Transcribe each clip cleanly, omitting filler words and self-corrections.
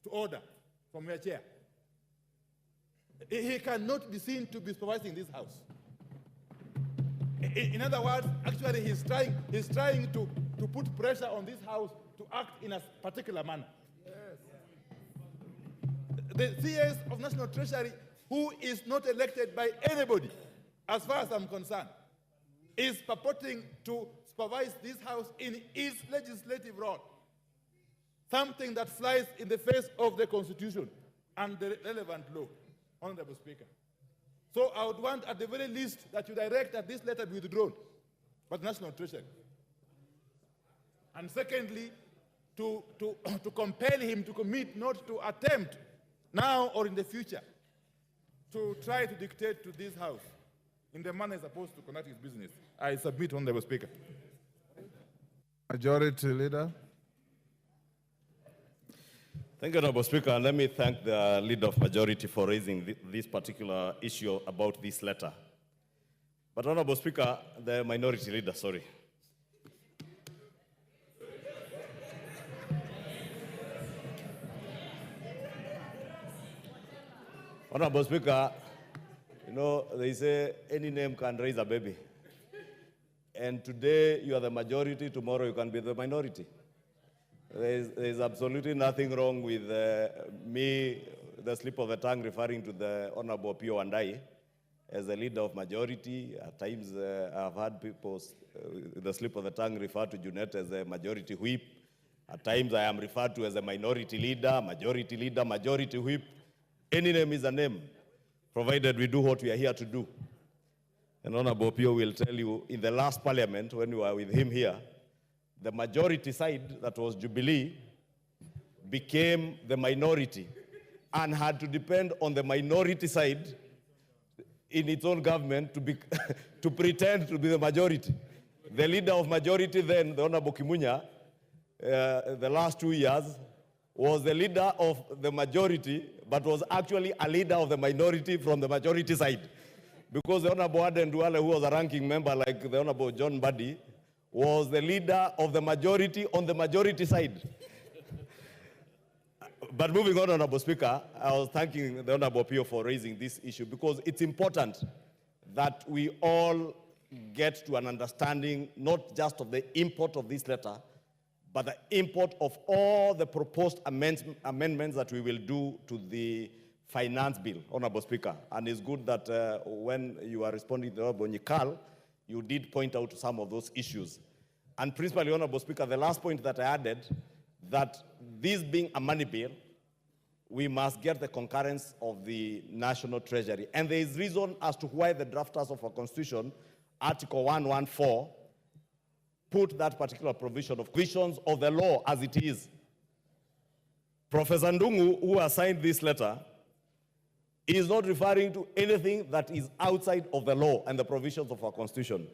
to order from your chair. He cannot be seen to be supervising this House. In other words, actually he's trying to put pressure on this House to act in a particular manner. Yes. The CS of National Treasury, who is not elected by anybody, as far as I'm concerned, is purporting to supervise this House in its legislative role, something that flies in the face of the Constitution and the relevant law, Honorable Speaker. So I would want at the very least that you direct that this letter be withdrawn by the National Treasury. And secondly, to compel him to commit not to attempt now or in the future to try to dictate to this House in the manner it's supposed to conduct its business. I submit, Honorable Speaker. Majority Leader. Thank you, Honorable Speaker. And let me thank the Leader of Majority for raising this particular issue about this letter. But Honorable Speaker, the Minority Leader, sorry. Honorable Speaker, you know, they say any name can raise a baby. And today you are the majority, tomorrow you can be the minority. There's absolutely nothing wrong with me, the slip of the tongue, referring to the Honorable Pio Wandai as a leader of majority. At times I've had people, the slip of the tongue, refer to Junet as a majority whip. At times I am referred to as a minority leader, majority whip. Any name is a name, provided we do what we are here to do. And Honorable Pio will tell you, in the last parliament, when we were with him here, the majority side, that was Jubilee, became the minority and had to depend on the minority side in its own government to pretend to be the majority. The leader of majority then, the Honorable Kimunya, the last 2 years, was the leader of the majority, but was actually a leader of the minority from the majority side. Because the Honorable Aden Duale, who was a ranking member like the Honorable John Buddy, was the leader of the majority on the majority side. But moving on, Honorable Speaker, I was thanking the Honorable Pio for raising this issue because it's important that we all get to an understanding not just of the import of this letter, but the import of all the proposed amendments that we will do to the finance bill, Honorable Speaker. And it's good that when you are responding to the Honorable Nyikal, you did point out some of those issues. And principally, Honorable Speaker, the last point that I added, that this being a money bill, we must get the concurrence of the National Treasury. And there is reason as to why the drafters of our Constitution, Article 114, put that particular provision of visions of the law as it is. Professor Ndungu, who assigned this letter, is not referring to anything that is outside of the law and the provisions of our Constitution.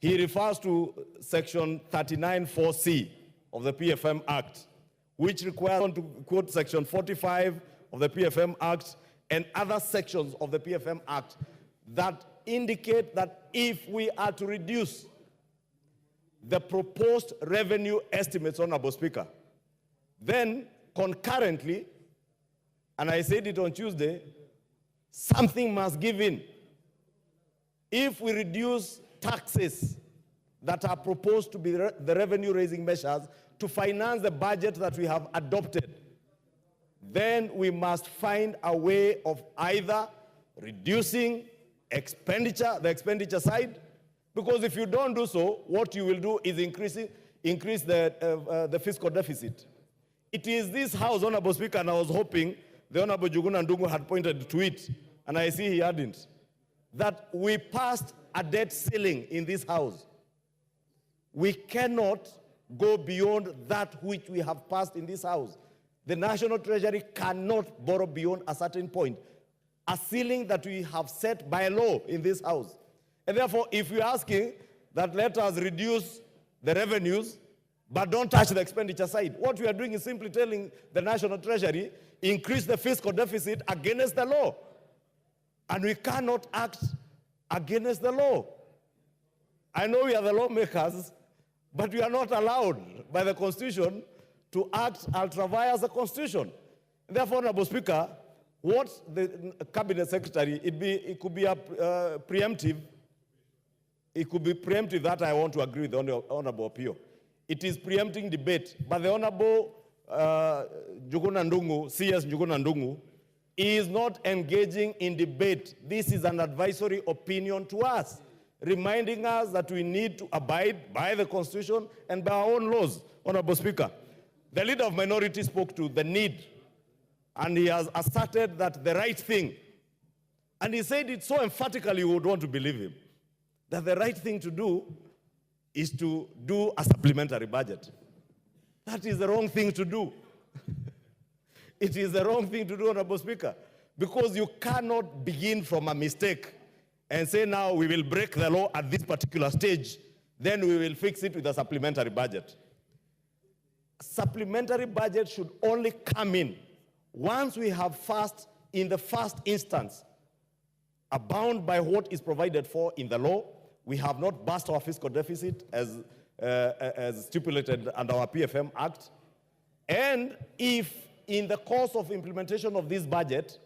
He refers to Section 39(4)(c) of the PFM Act, which requires to quote Section 45 of the PFM Act and other sections of the PFM Act that indicate that if we are to reduce the proposed revenue estimates, Honorable Speaker, then concurrently, and I said it on Tuesday, something must give in. If we reduce taxes that are proposed to be the revenue-raising measures to finance the budget that we have adopted, then we must find a way of either reducing expenditure, the expenditure side, because if you don't do so, what you will do is increase the fiscal deficit. It is this House, Honorable Speaker, and I was hoping the Honorable Juguna Ndungu had pointed to it, and I see he hadn't, that we passed a debt ceiling in this House. We cannot go beyond that which we have passed in this House. The National Treasury cannot borrow beyond a certain point, a ceiling that we have set by law in this House. And therefore, if you're asking that let us reduce the revenues, but don't touch the expenditure side, what we are doing is simply telling the National Treasury, increase the fiscal deficit against the law. And we cannot act against the law. I know we are the lawmakers, but we are not allowed by the Constitution to act ultra vires the Constitution. Therefore, Honorable Speaker, what the Cabinet Secretary, it could be a preemptive. It could be preemptive that I want to agree with the Honorable Pio. It is preempting debate, but the Honorable Njuguna Ndung'u, CS Njuguna Ndung'u, is not engaging in debate. This is an advisory opinion to us, reminding us that we need to abide by the Constitution and by our own laws. Honorable Speaker, the leader of minority spoke to the need, and he has asserted that the right thing, and he said it so emphatically you would want to believe him, that the right thing to do is to do a supplementary budget. That is the wrong thing to do. It is the wrong thing to do, Honorable Speaker, because you cannot begin from a mistake and say now we will break the law at this particular stage, then we will fix it with a supplementary budget. Supplementary budget should only come in once we have in the first instance, bound by what is provided for in the law. We have not burst our fiscal deficit as stipulated under our PFM Act. And if in the course of implementation of this budget,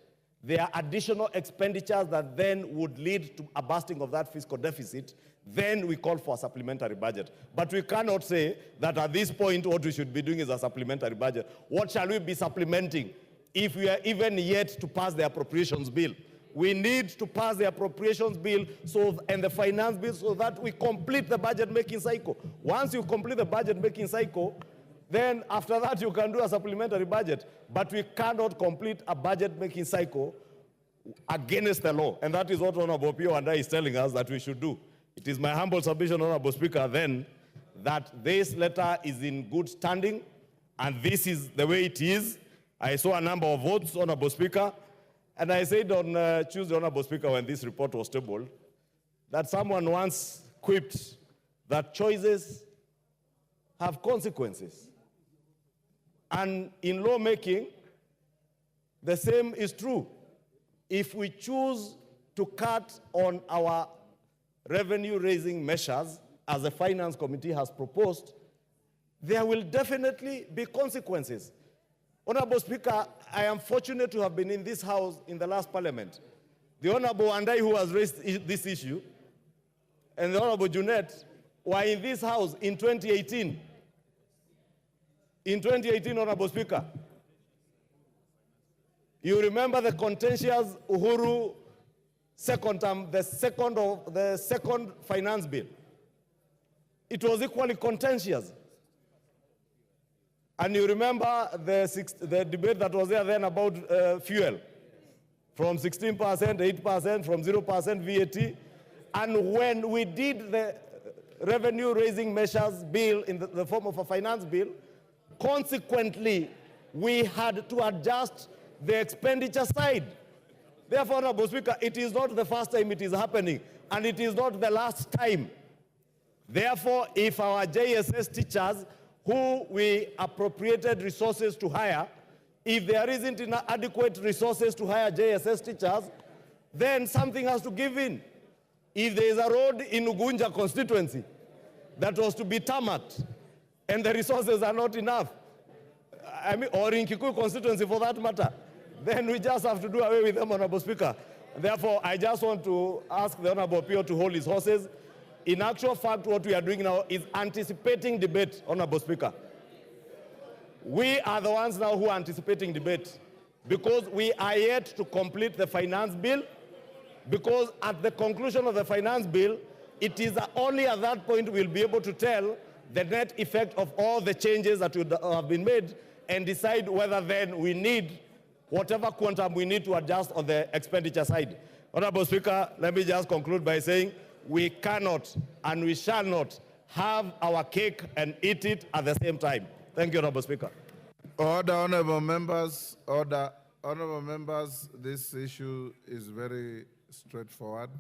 there are additional expenditures that then would lead to a bursting of that fiscal deficit, then we call for a supplementary budget. But we cannot say that at this point what we should be doing is a supplementary budget. What shall we be supplementing if we are even yet to pass the appropriations bill? We need to pass the appropriations bill and the finance bill so that we complete the budget-making cycle. Once you complete the budget-making cycle, then after that you can do a supplementary budget. But we cannot complete a budget-making cycle against the law. And that is what Honorable Pio and I is telling us that we should do. It is my humble submission, Honorable Speaker, then, that this letter is in good standing, and this is the way it is. I saw a number of votes, Honorable Speaker, and I said on Tuesday, Honorable Speaker, when this report was tabled, that someone once quipped that choices have consequences. And in lawmaking, the same is true. If we choose to cut on our revenue-raising measures, as the Finance Committee has proposed, there will definitely be consequences. Honorable Speaker, I am fortunate to have been in this House in the last Parliament. The Honorable Andai, who has raised this issue, and the Honorable Junet were in this House in 2018. In 2018, Honorable Speaker, you remember the contentious Uhuru second term, the second finance bill. It was equally contentious. And you remember the debate that was there then about fuel, from 16%, 8%, from 0% VAT. And when we did the revenue-raising measures bill in the form of a finance bill, consequently, we had to adjust the expenditure side. Therefore, Honorable Speaker, it is not the first time it is happening, and it is not the last time. Therefore, if our JSS teachers, who we appropriated resources to hire, if there isn't adequate resources to hire JSS teachers, then something has to give in. If there is a road in Ugunja constituency that was to be tarmacked, and the resources are not enough, or in Kikuyu constituency for that matter, then we just have to do away with them, Honorable Speaker. Therefore, I just want to ask the Honorable Pio to hold his horses. In actual fact, what we are doing now is anticipating debate, Honorable Speaker. We are the ones now who are anticipating debate because we are yet to complete the finance bill, because at the conclusion of the finance bill, it is only at that point we'll be able to tell the net effect of all the changes that have been made and decide whether then we need whatever quantum we need to adjust on the expenditure side. Honorable Speaker, let me just conclude by saying we cannot and we shall not have our cake and eat it at the same time. Thank you, Honorable Speaker. Order, honorable members. Order. Honorable members, this issue is very straightforward,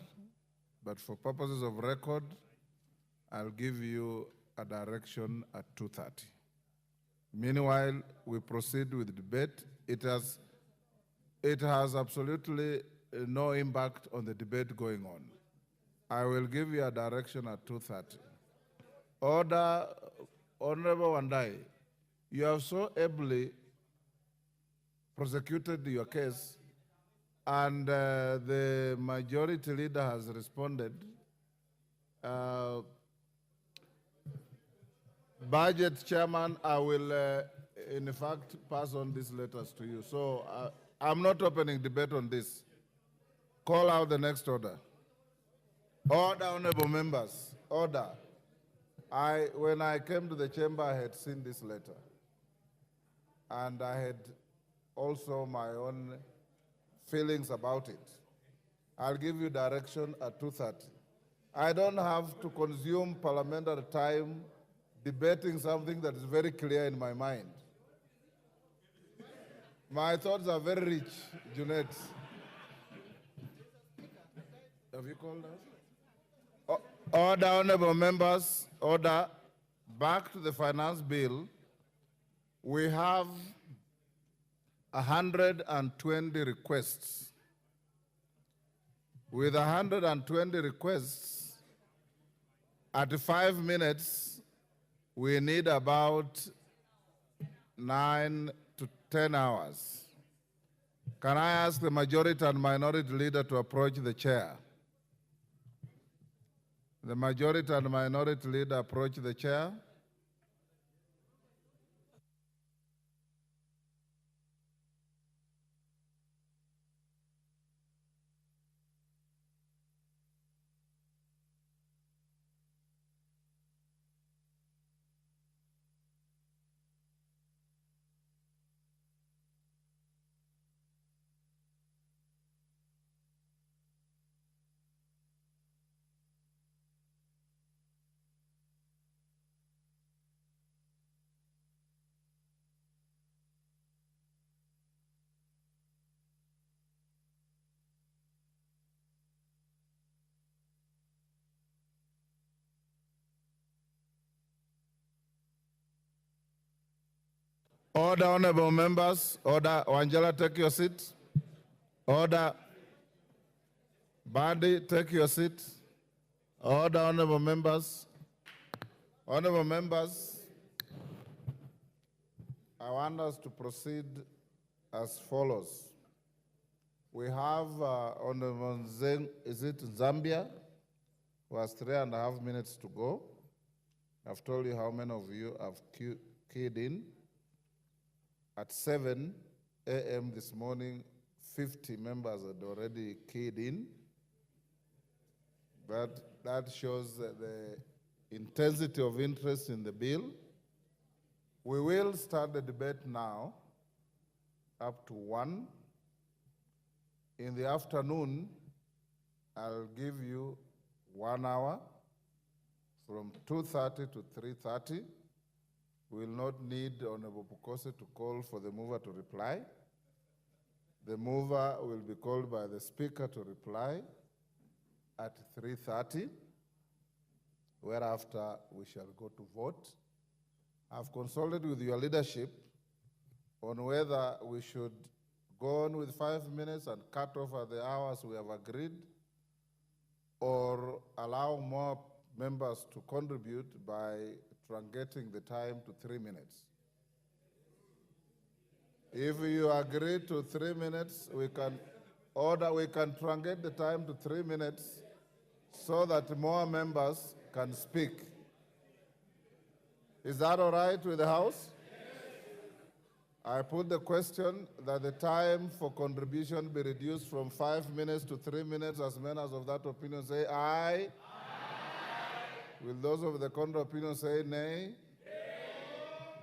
but for purposes of record, I'll give you a direction at 2:30. Meanwhile, we proceed with the debate. It has absolutely no impact on the debate going on. I will give you a direction at 2:30. Order, Honorable Wandai, you have so ably prosecuted your case, and the majority leader has responded. Budget chairman, I will, in fact, pass on these letters to you. So I'm not opening debate on this. Call out the next order. Order, honorable members. Order. When I came to the chamber, I had seen this letter. And I had also my own feelings about it. I'll give you direction at 2:30. I don't have to consume parliamentary time debating something that is very clear in my mind. My thoughts are very rich, Junet. Have you called us? Order, honorable members, order. Back to the finance bill. We have 120 requests. With 120 requests, at 5 minutes, we need about 9 to 10 hours. Can I ask the majority and minority leader to approach the chair? The majority and minority leader approach the chair. Order, honorable members. Order. Wangela, take your seat. Order. Badi, take your seat. Order, honorable members. Honorable members, I want us to proceed as follows. We have Honorable Zambia, who has 3.5 minutes to go. I've told you how many of you have keyed in. At 7 a.m. this morning, 50 members had already keyed in. But that shows the intensity of interest in the bill. We will start the debate now up to 1. In the afternoon, I'll give you 1 hour from 2:30 to 3:30. We will not need Honorable Pukose to call for the mover to reply. The mover will be called by the speaker to reply at 3:30, whereafter we shall go to vote. I've consulted with your leadership on whether we should go on with 5 minutes and cut off at the hours we have agreed, or allow more members to contribute by truncating the time to 3 minutes. If you agree to 3 minutes, we can truncate the time to 3 minutes so that more members can speak. Is that all right with the House? I put the question that the time for contribution be reduced from 5 minutes to 3 minutes. As members of that opinion say aye. Will those of the contrary opinion say nay? Nay.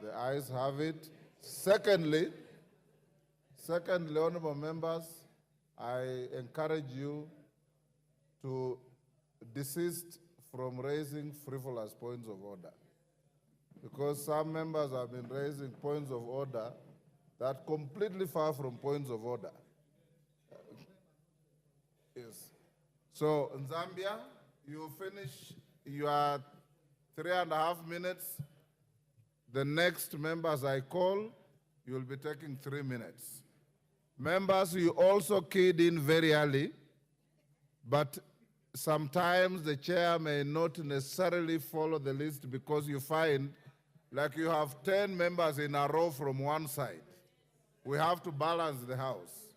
The ayes have it. Secondly, honorable members, I encourage you to desist from raising frivolous points of order, because some members have been raising points of order that are completely far from points of order. Yes. So, in Zambia, you finish your 3.5 minutes. The next members I call, you'll be taking 3 minutes. Members, you also keyed in very early, but sometimes the chair may not necessarily follow the list because you find like you have 10 members in a row from one side. we have to balance the House.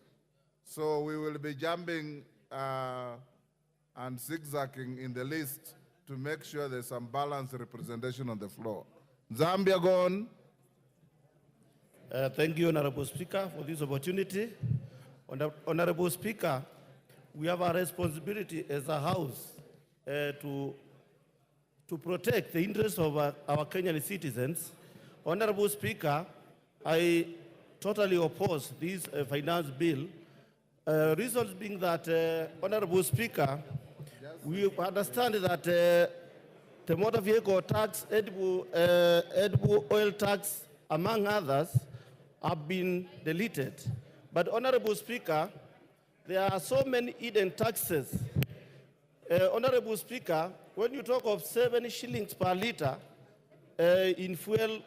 So we will be jumping and zigzagging in the list to make sure there's some balanced representation on the floor. Zambia, go on. Thank you, Honorable Speaker, for this opportunity. Honorable Speaker, we have a responsibility as a House to protect the interests of our Kenyan citizens. Honorable Speaker, I totally oppose this finance bill. Reasons being that, Honorable Speaker, we understand that the motor vehicle tax, edible oil tax, among others, have been deleted. But Honorable Speaker, there are so many hidden taxes. Honorable Speaker, when you talk of 7 shillings per liter in fuel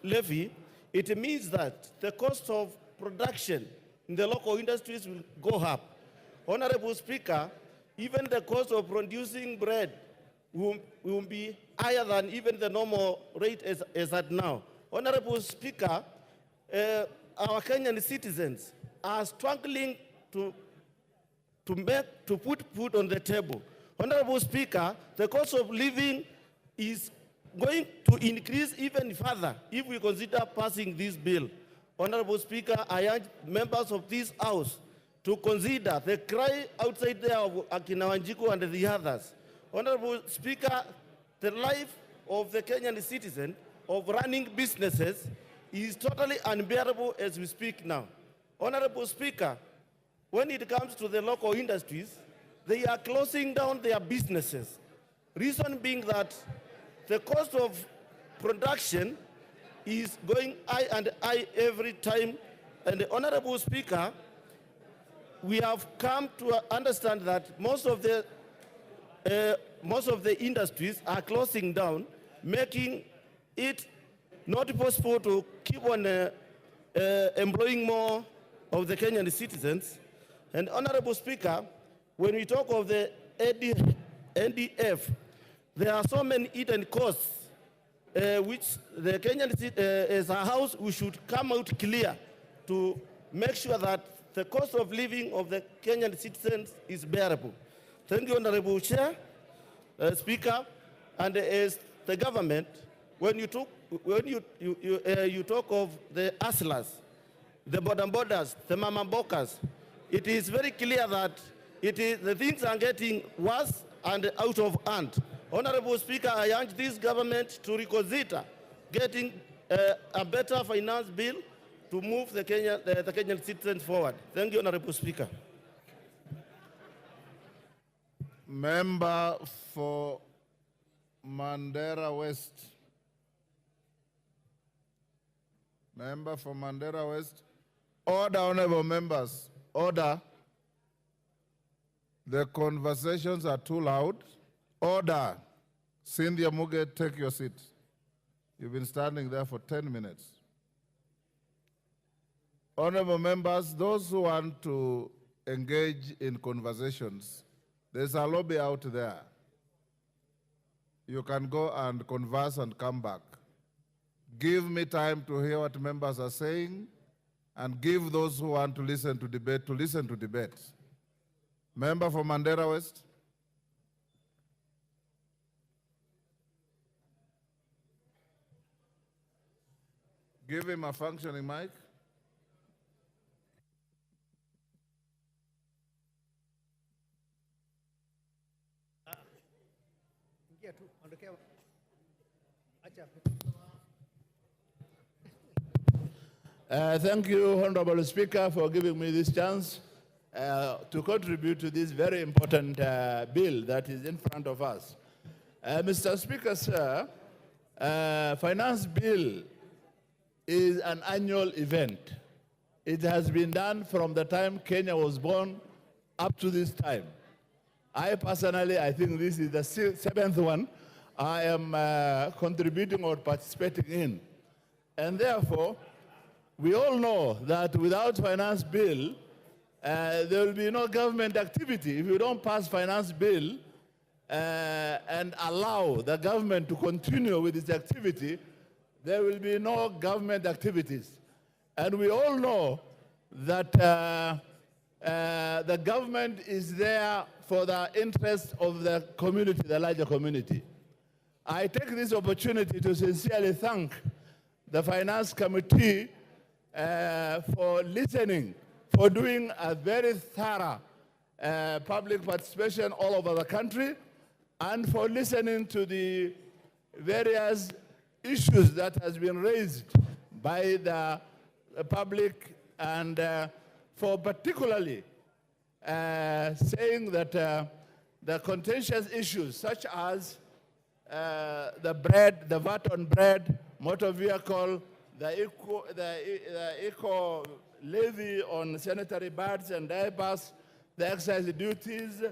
levy, it means that the cost of production in the local industries will go up. Honorable Speaker, even the cost of producing bread will be higher than even the normal rate as at now. Honorable Speaker, our Kenyan citizens are struggling to put food on the table. Honorable Speaker, the cost of living is going to increase even further if we consider passing this bill. Honorable Speaker, I urge members of this House to consider the cry outside there of Akina Wanjiku and the others. Honorable Speaker, the life of the Kenyan citizen of running businesses is totally unbearable as we speak now. Honorable Speaker, when it comes to the local industries, they are closing down their businesses. Reason being that the cost of production is going high and high every time. And Honorable Speaker, we have come to understand that most of the industries are closing down, making it not possible to keep on employing more of the Kenyan citizens. And Honorable Speaker, when we talk of the NDF, there are so many hidden costs which the Kenyan, as a House, we should come out clear to make sure that the cost of living of the Kenyan citizens is bearable. Thank you, Honorable Chair, Speaker, and as the government, when you talk of the hustlers, the borders, the mamambokas, it is very clear that the things are getting worse and out of hand. Honorable Speaker, I urge this government to reconsider getting a better finance bill to move the Kenyan citizens forward. Thank you, Honorable Speaker. Member for Mandera West. Member for Mandera West. Order, honorable members. Order. The conversations are too loud. Order. Cynthia Muge, take your seat. You've been standing there for 10 minutes. Honorable members, those who want to engage in conversations, there's a lobby out there. You can go and converse and come back. Give me time to hear what members are saying, and give those who want to listen to debate. Member for Mandera West. Give him a functioning mic. Thank you, Honorable Speaker, for giving me this chance to contribute to this very important bill that is in front of us. Mr. Speaker, sir, finance bill is an annual event. It has been done from the time Kenya was born up to this time. I personally, I think this is the 7th one I am contributing or participating in. And therefore, we all know that without finance bill, there will be no government activity. If you don't pass finance bill and allow the government to continue with its activity, there will be no government activities. And we all know that the government is there for the interest of the community, the larger community. I take this opportunity to sincerely thank the Finance Committee for listening, for doing a very thorough public participation all over the country, and for listening to the various issues that has been raised by the public, and for particularly saying that the contentious issues such as the VAT on bread, motor vehicle, the eco levy on sanitary pads and diapers, the excise duties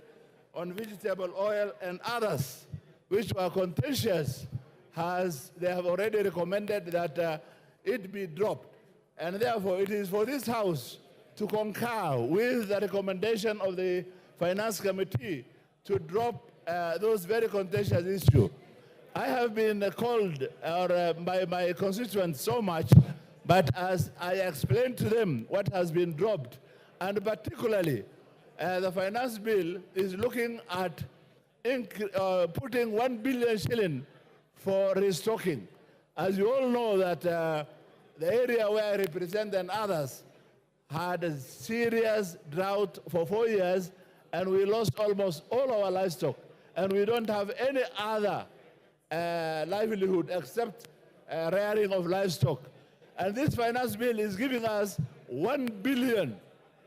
on vegetable oil and others, which were contentious, they have already recommended that it be dropped. And therefore, it is for this House to concur with the recommendation of the Finance Committee to drop those very contentious issues. I have been called by my constituents so much, but as I explained to them what has been dropped, and particularly the finance bill is looking at putting 1 billion shilling for restocking. As you all know that the area where I represent and others had a serious drought for 4 years, and we lost almost all our livestock, and we don't have any other livelihood except rearing of livestock. And this finance bill is giving us 1 billion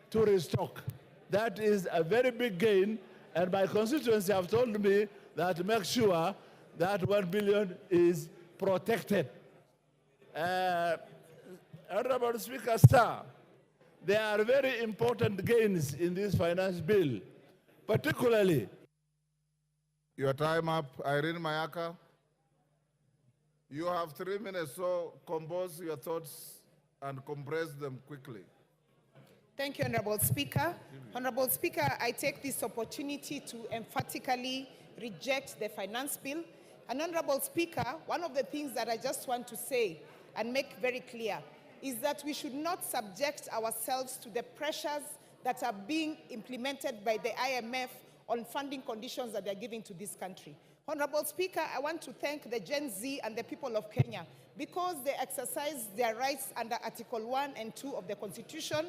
to restock. That is a very big gain, and my constituents have told me that make sure that 1 billion is protected. Honorable Speaker, sir, there are very important gains in this finance bill, particularly. Your time up. Irene Mayaka. You have 3 minutes, so compose your thoughts and compress them quickly. Thank you, Honorable Speaker. Honorable Speaker, I take this opportunity to emphatically reject the finance bill. And Honorable Speaker, one of the things that I just want to say and make very clear is that we should not subject ourselves to the pressures that are being implemented by the IMF on funding conditions that they're giving to this country. Honorable Speaker, I want to thank the Gen Z and the people of Kenya because they exercise their rights under Article 1 and 2 of the Constitution,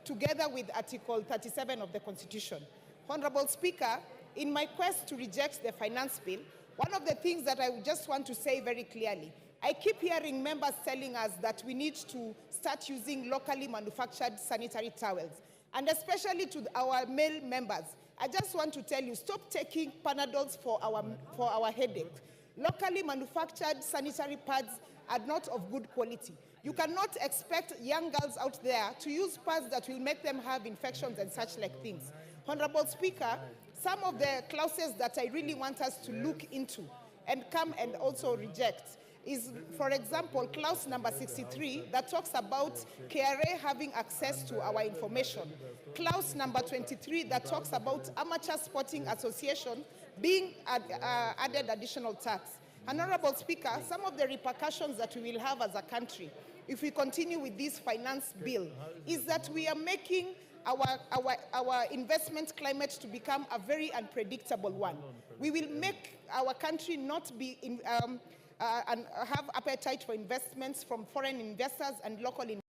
together with Article 37 of the Constitution. Honorable Speaker, in my quest to reject the finance bill, one of the things that I just want to say very clearly, I keep hearing members telling us that we need to start using locally manufactured sanitary towels, and especially to our male members. I just want to tell you, stop taking Panadols for our headache. Locally manufactured sanitary pads are not of good quality. You cannot expect young girls out there to use pads that will make them have infections and such like things. Honorable Speaker, some of the clauses that I really want us to look into and come and also reject is, for example, clause number 63 that talks about KRA having access to our information. Clause number 23 that talks about amateur sporting association being added additional tax. Honorable Speaker, some of the repercussions that we will have as a country if we continue with this finance bill is that we are making our investment climate to become a very unpredictable one. We will make our country not be and have appetite for investments from foreign investors and local investors.